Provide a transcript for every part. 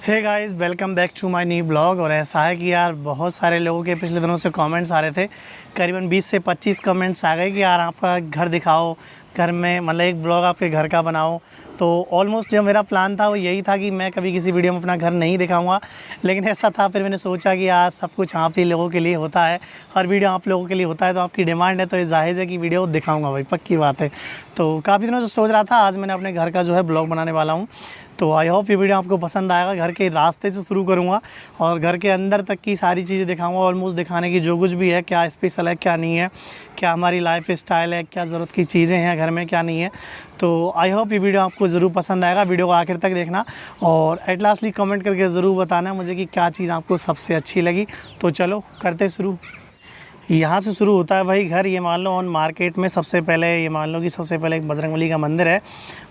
Hey guys, welcome back to my new blog. और ऐसा है कि यार बहुत सारे लोगों के पिछले दिनों से कमेंट्स आ रहे थे। करीबन 20 से 25 कमेंट्स आ गए कि यार आपका घर दिखाओ, घर में मतलब एक ब्लॉग आपके घर का बनाओ। तो ऑलमोस्ट जो मेरा प्लान था वो यही था कि मैं कभी किसी वीडियो में अपना घर नहीं दिखाऊंगा, लेकिन ऐसा था फिर मैंने सोचा कि यार सब कुछ आप ही लोगों के लिए होता है, हर वीडियो आप लोगों के लिए होता है, तो आपकी डिमांड है तो ये जाहिर है कि वीडियो दिखाऊंगा भाई, पक्की बात है। तो काफ़ी दिनों से सोच रहा था, आज मैंने अपने घर का जो है ब्लॉग बनाने वाला हूँ। तो आई होप ये वीडियो आपको पसंद आएगा। घर के रास्ते से शुरू करूँगा और घर के अंदर तक की सारी चीज़ें दिखाऊंगा, ऑलमोस्ट दिखाने की जो कुछ भी है, क्या स्पेशल है क्या नहीं है, क्या हमारी लाइफ स्टाइल है, क्या ज़रूरत की चीज़ें हैं घर में क्या नहीं है। तो आई होप ये वीडियो आपको ज़रूर पसंद आएगा। वीडियो को आखिर तक देखना और एट लास्टली कमेंट करके ज़रूर बताना मुझे कि क्या चीज़ आपको सबसे अच्छी लगी। तो चलो करते शुरू। यहाँ से शुरू होता है भाई घर। ये मान लो ऑन मार्केट में सबसे पहले ये मान लो कि सबसे पहले एक बजरंगबली का मंदिर है।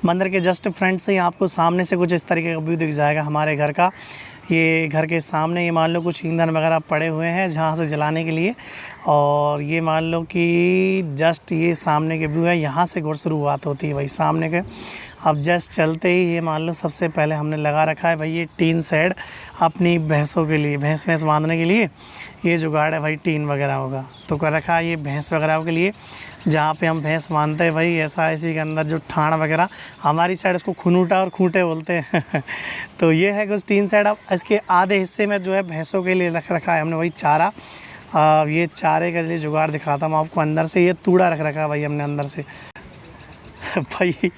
मंदिर के जस्ट फ्रंट से ही आपको सामने से कुछ इस तरीके का व्यू दिख जाएगा हमारे घर का। ये घर के सामने ये मान लो कुछ ईंधन वगैरह पड़े हुए हैं जहाँ से जलाने के लिए। और ये मान लो कि जस्ट ये सामने के व्यू है, यहाँ से गुड़ शुरुआत होती है भाई सामने के। अब जस्ट चलते ही ये मान लो सबसे पहले हमने लगा रखा है भाई ये टीन शेड अपनी भैंसों के लिए, भैंस बांधने के लिए ये जुगाड़ है भाई। टीन वगैरह होगा तो कर रखा है ये भैंस वगैरह के लिए, जहाँ पे हम भैंस बांधते हैं भाई। ऐसा इसी के अंदर जो ठाण वगैरह, हमारी साइड इसको खुनूटा और खूंटे बोलते हैं तो ये है कुछ टीन शेड। अब इसके आधे हिस्से में जो है भैंसों के लिए रख रखा है हमने वही चारा। ये चारे के लिए जुगाड़ दिखाता हूँ आपको। अंदर से ये तूड़ा रख रखा है भाई हमने अंदर से भाई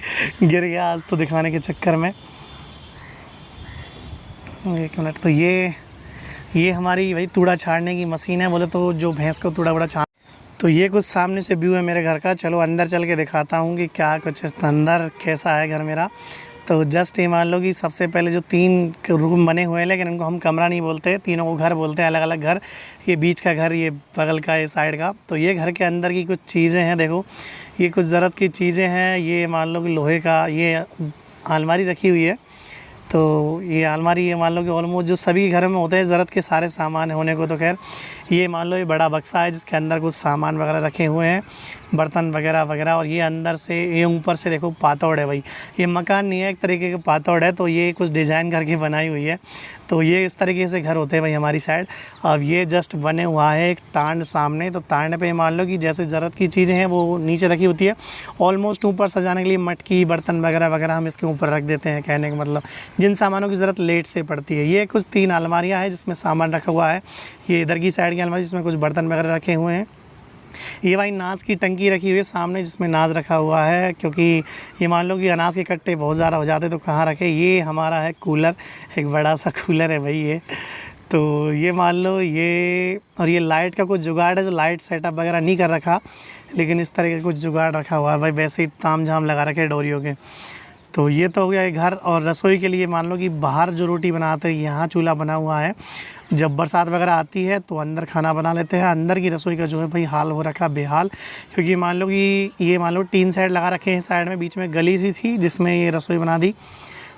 गिर गया आज तो दिखाने के चक्कर में। एक मिनट। तो ये हमारी भाई तूड़ा छाड़ने की मशीन है, बोले तो जो भैंस को तूड़ा वूड़ा छाड़। तो ये कुछ सामने से व्यू है मेरे घर का। चलो अंदर चल के दिखाता हूँ कि क्या कुछ अंदर कैसा है घर मेरा। तो जस्ट ये मान लो कि सबसे पहले जो 3 रूम बने हुए हैं, लेकिन इनको हम कमरा नहीं बोलते, तीनों को घर बोलते हैं, अलग अलग घर। ये बीच का घर, ये बगल का, ये साइड का। तो ये घर के अंदर की कुछ चीज़ें हैं, देखो ये कुछ ज़रूरत की चीज़ें हैं। ये मान लो कि लोहे का ये अलमारी रखी हुई है। तो ये अलमारी ये मान लो कि ऑलमोस्ट जो सभी घर में होते हैं ज़रूरत के सारे सामान होने को। तो खैर ये मान लो ये बड़ा बक्सा है जिसके अंदर कुछ सामान वगैरह रखे हुए हैं, बर्तन वगैरह वगैरह। और ये अंदर से ये ऊपर से देखो पातोड़ है भाई। ये मकान नहीं है, एक तरीके का पातोड़ है। तो ये कुछ डिज़ाइन करके बनाई हुई है। तो ये इस तरीके से घर होते हैं भाई हमारी साइड। अब ये जस्ट बने हुआ है एक टांड सामने। तो टांड पे मान लो कि जैसे ज़रूरत की चीज़ें हैं वो नीचे रखी होती है। ऑलमोस्ट ऊपर सजाने के लिए मटकी बर्तन वगैरह वगैरह हम इसके ऊपर रख देते हैं। कहने का मतलब जिन सामानों की ज़रूरत लेट से पड़ती है। ये कुछ 3 अलमारियाँ हैं जिसमें सामान रखा हुआ है। ये इधर की साइड की अलमारी जिसमें कुछ बर्तन वगैरह रखे हुए हैं। ये भाई नाज की टंकी रखी हुई है सामने जिसमें नाज रखा हुआ है, क्योंकि ये मान लो कि अनाज के कट्टे बहुत ज़्यादा हो जाते तो कहाँ रखे। ये हमारा है कूलर, एक बड़ा सा कूलर है भाई ये। तो ये मान लो ये, और ये लाइट का कुछ जुगाड़ है जो लाइट सेटअप वगैरह नहीं कर रखा, लेकिन इस तरह का कुछ जुगाड़ रखा हुआ है भाई। वैसे ही ताम झाम लगा रखे डोरियों के। तो ये तो हो गया घर। और रसोई के लिए मान लो कि बाहर जो रोटी बनाते हैं यहाँ चूल्हा बना हुआ है। जब बरसात वगैरह आती है तो अंदर खाना बना लेते हैं। अंदर की रसोई का जो है भाई हाल हो रखा बेहाल, क्योंकि मान लो कि ये मान लो 3 साइड लगा रखे हैं। साइड में बीच में गली सी थी जिसमें ये रसोई बना दी।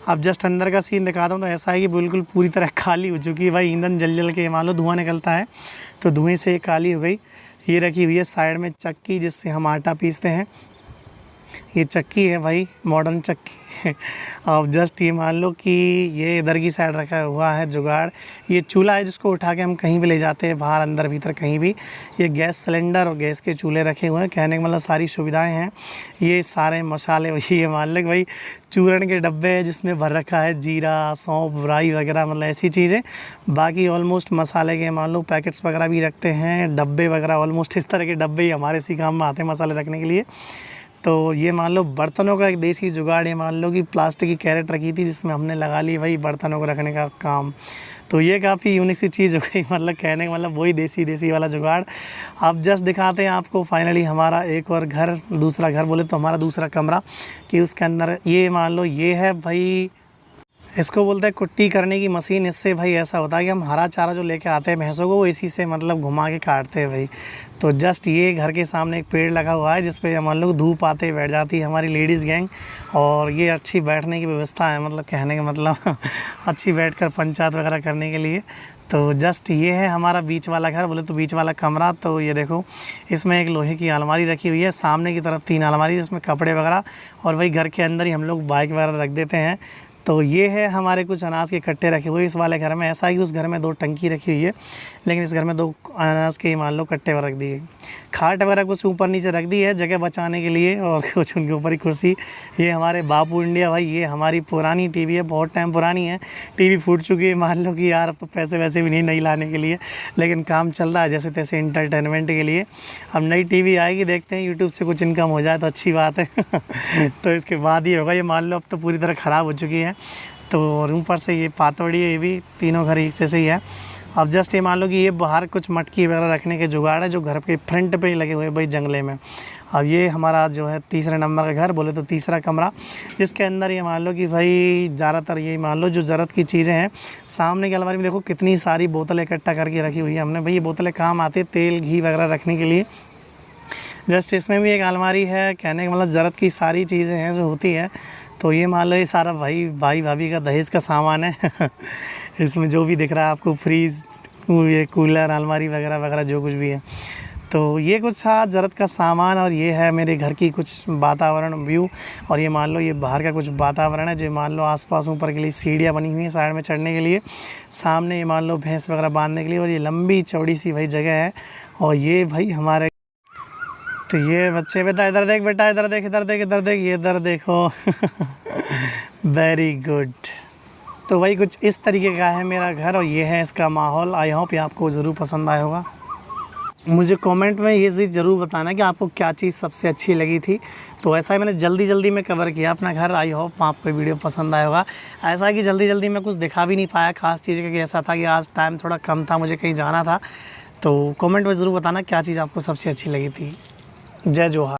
अब जस्ट अंदर का सीन दिखाता हूँ तो ऐसा है कि बिल्कुल पूरी तरह खाली हो चुकी है भाई। ईंधन जल जल के मान लो धुआं निकलता है, तो धुएँ से ये काली हो गई। ये रखी हुई है साइड में चक्की जिससे हम आटा पीसते हैं। ये चक्की है भाई, मॉडर्न चक्की अब जस्ट ये मान लो कि ये इधर की साइड रखा हुआ है जुगाड़। ये चूल्हा है जिसको उठा के हम कहीं भी ले जाते हैं, बाहर अंदर भीतर कहीं भी। ये गैस सिलेंडर और गैस के चूल्हे रखे हुए हैं। कहने का मतलब सारी सुविधाएं हैं। ये सारे मसाले वही ये मान लो कि भाई चूरन के डब्बे हैं जिसमें भर रखा है जीरा, सौंफ, राई वगैरह, मतलब ऐसी चीज़ें। बाकी ऑलमोस्ट मसाले के मान लो पैकेट्स वगैरह भी रखते हैं, डब्बे वगैरह। ऑलमोस्ट इस तरह के डब्बे ही हमारे इसी काम में आते हैं मसाले रखने के लिए। तो ये मान लो बर्तनों का एक देसी जुगाड़। ये मान लो कि प्लास्टिक की कैरेट रखी थी जिसमें हमने लगा ली भाई बर्तनों को रखने का काम। तो ये काफ़ी यूनिक सी चीज़ हो गई, मतलब कहने का मतलब वही देसी वाला जुगाड़। अब जस्ट दिखाते हैं आपको फाइनली हमारा एक और घर, दूसरा घर बोले तो हमारा दूसरा कमरा, कि उसके अंदर ये मान लो ये है भाई, इसको बोलते हैं कुट्टी करने की मशीन। इससे भाई ऐसा होता है कि हम हरा चारा जो लेके आते हैं भैंसों को वो इसी से मतलब घुमा के काटते हैं भाई। तो जस्ट ये घर के सामने एक पेड़ लगा हुआ है जिस पे मान लो धूप आते बैठ जाती है हमारी लेडीज़ गैंग। और ये अच्छी बैठने की व्यवस्था है, मतलब कहने का मतलब अच्छी बैठकर पंचायत वगैरह करने के लिए। तो जस्ट ये है हमारा बीच वाला घर, बोले तो बीच वाला कमरा। तो ये देखो इसमें एक लोहे की अलमारी रखी हुई है, सामने की तरफ 3 अलमारी जिसमें कपड़े वगैरह। और वही घर के अंदर ही हम लोग बाइक वगैरह रख देते हैं। तो ये है हमारे कुछ अनाज के कट्टे रखे हुए इस वाले घर में। ऐसा ही उस घर में 2 टंकी रखी हुई है, लेकिन इस घर में 2 अनाज के मान लो कट्टे रख दिए। खाट वगैरह कुछ ऊपर नीचे रख दी है जगह बचाने के लिए, और कुछ उनके ऊपर ही कुर्सी। ये हमारे बापू इंडिया भाई, ये हमारी पुरानी टीवी है, बहुत टाइम पुरानी है। टीवी फूट चुकी है, मान लो कि यार अब तो पैसे वैसे भी नहीं लाने के लिए, लेकिन काम चल रहा है जैसे तैसे इंटरटेनमेंट के लिए। अब नई टीवी आएगी, देखते हैं यूट्यूब से कुछ इनकम हो जाए तो अच्छी बात है। तो इसके बाद ये होगा। ये मान लो अब तो पूरी तरह ख़राब हो चुकी है। तो और ऊपर से ये पातोड़ी है, ये भी तीनों घर एक जैसे ही है। अब जस्ट ये मान लो कि ये बाहर कुछ मटकी वगैरह रखने के जुगाड़ है जो घर के फ्रंट पे ही लगे हुए हैं भाई जंगले में। अब ये हमारा जो है तीसरे नंबर का घर, बोले तो तीसरा कमरा, जिसके अंदर ये मान लो कि भाई ज़्यादातर ये मान लो जो ज़रूरत की चीज़ें हैं। सामने की अलमारी में देखो कितनी सारी बोतलें इकट्ठा करके रखी हुई है हमने भाई। ये बोतलें काम आती है तेल घी वगैरह रखने के लिए। जस्ट इसमें भी एक अलमारी है, कहने का मतलब ज़रूरत की सारी चीज़ें हैं जो होती है। तो ये मान लो ये सारा भाई भाभी का दहेज का सामान है। इसमें जो भी दिख रहा है आपको, फ्रीज़, ये कूलर, अलमारी वगैरह वगैरह जो कुछ भी है। तो ये कुछ था ज़रूरत का सामान। और ये है मेरे घर की कुछ वातावरण व्यू। और ये मान लो ये बाहर का कुछ वातावरण है जो मान लो आसपास ऊपर के लिए सीढ़ियाँ बनी हुई हैं साइड में चढ़ने के लिए। सामने ये मान लो भैंस वगैरह बांधने के लिए, और ये लंबी चौड़ी सी भाई जगह है। और ये भाई हमारे, तो ये बच्चे, बेटा इधर देख, बेटा इधर देख, इधर देख, इधर देख, ये इधर देखो। Very good. तो भाई कुछ इस तरीके का है मेरा घर, और ये है इसका माहौल। आई होप ये आपको ज़रूर पसंद आया होगा। मुझे कमेंट में ये चीज़ ज़रूर बताना कि आपको क्या चीज़ सबसे अच्छी लगी थी। तो ऐसा ही मैंने जल्दी में कवर किया अपना घर। आई होप आपको वीडियो पसंद आया होगा। ऐसा कि जल्दी में कुछ दिखा भी नहीं पाया खास चीज़, क्योंकि ऐसा था कि आज टाइम थोड़ा कम था, मुझे कहीं जाना था। तो कमेंट में ज़रूर बताना क्या चीज़ आपको सबसे अच्छी लगी थी। जय जोहार।